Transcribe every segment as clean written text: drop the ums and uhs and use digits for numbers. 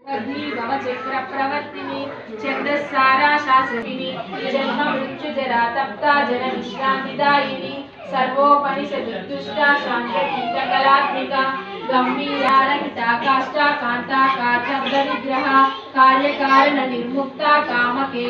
चक्र प्रवर्तिनी छंदसारा शास्त्रिनी जन्म मृत्यु जरा तप्ता जन विश्रांतिदायिनी सर्वोपनिषदुष्टा शांतकलात्मिका गंभीरारहिता काष्ठा कांता कार्थदरिद्रः कार्यकारण निर्मुक्ता कामके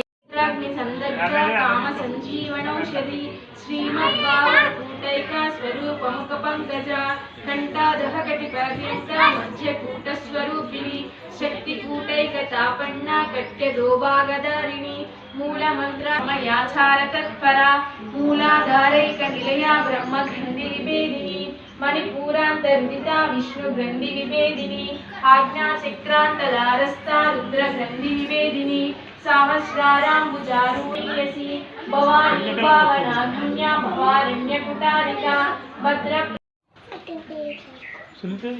संदग्ध काम संजीवनौषधि श्रीमद्भागवतकूटैका स्वरूपमुख पंकजा कंठादह कटिपर्यंता मध्यकूट स्वरूपिणी शक्तिकूटैकतापन्ना कट्यदोभागधारिणी मूलमन्त्रमयाचार तत्परा मूलाधारैक निलया ब्रह्मग्रन्थि विभेदिनी मणिपूरान्तर्दिता विष्णुग्रन्थि विभेदिनी आज्ञाचक्रान्तदारस्था रुद्रग्रन्थि विभेदिनी सहस्राराम्बुजारूढीयसी भवानी पावनाग्न्या भवारण्यकुटारिका भद्र सुनते